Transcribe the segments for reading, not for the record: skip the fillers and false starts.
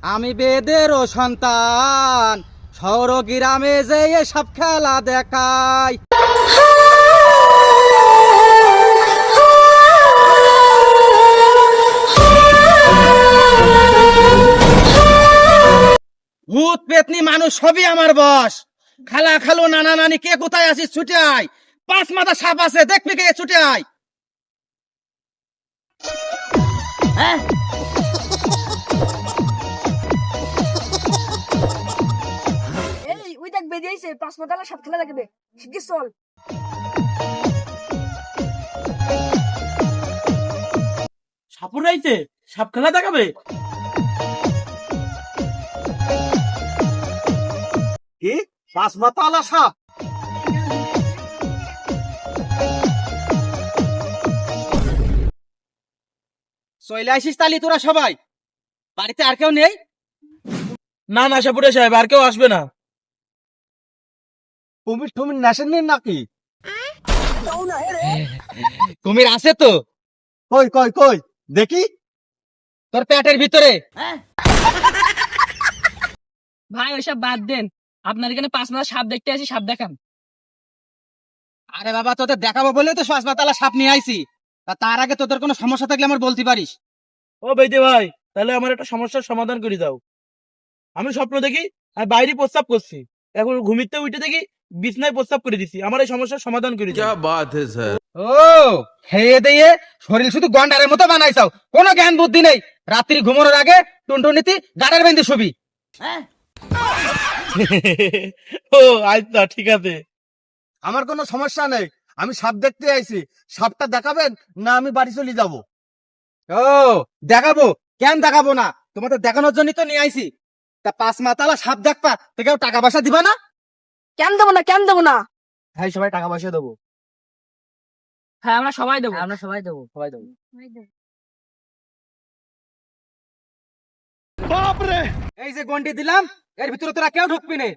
আমি বেদেরও সন্তান, শহর গ্রামে যে সব খেলা দেখাই। ভূত পেতনি মানুষ সবই আমার বস। খালা খালু নানা নানি কে কোথায় আছিস ছুটে আয়। 5 মাথা সাপ আছে, দেখবি কে, ছুটে আয়। হ্যাঁ, এই ওই দেখ বেরিয়েছে, 5 মাথালা সাপ খেলা দেখবে, শিগগির চল। সাপুর রাইতে সাপ খেলা দেখাবে? কি 5 মাথা আলা সাপ? চলে আসিস তালি তোরা সবাই। বাড়িতে আর কেউ নেই? না না সাপুরে সাহেব, আর কেউ আসবে না। কুমির টুমির নেশন নেই নাকি? তাও না রে। কুমির আছে তো। কই কই কই দেখি। তোর পেটের ভিতরে। ভাই ওইসব বাদ দেন, আপনার এখানে 5 মাথা সাপ দেখতে আসি, সাপ দেখান। আরে বাবা, তোদের দেখাবো বলে তো 5 মাথা আলা সাপ নিয়ে আইছি। তার আগে তোদের কোনো সমস্যা থাকলে আমার বলতে পারিস। ও বেদে ভাই, তাহলে আমার একটা সমস্যার সমাধান করে দাও। আমি স্বপ্ন দেখি আর বাইরে প্রস্তাব করছি, এখন ঘুমিতে উঠে দেখি বিছনায় প্রস্তাব করে দিছি। আমার এই সমস্যার সমাধান করে দাও। क्या बात है सर। ও, খেয়ে দিয়ে শরীর শুধু গন্ডারের মতো বানাইছাও, কোনো জ্ঞান বুদ্ধি নেই। রাত্রি ঘুমানোর আগে টুনটুনিতি গাড়ার বেঁধে শুবি। ও আচ্ছা ঠিক আছে। আমার কোনো সমস্যা নেই, আমি সাপ দেখতে আইছি। সাপটা দেখাবেন না আমি বাড়ি চলে যাব? ও, দেখাবো। কেন দেখাবো না, তোমাদের দেখানোর জন্যই তো নিয়ে আইছি। তা 5 মাতালা সাপ দেখবা তো কেউ টাকা পয়সা দিবা না? কেন দেবো না, কেন দেবো না? ভাই সবাই টাকা পয়সা দেবো। হ্যাঁ আমরা সবাই দেবো, আমরা সবাই দেবো, সবাই দেবো। এই যে গন্ডি দিলাম, এর ভিতরে তোরা কেউ ঢুকবি না।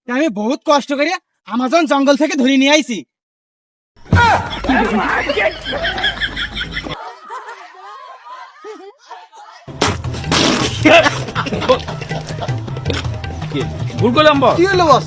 আমি বহুত কষ্ট করে আমাজন জঙ্গল থেকে ধরে নিয়ে আইছি। ভুল করলাম বস। কি হলো বস?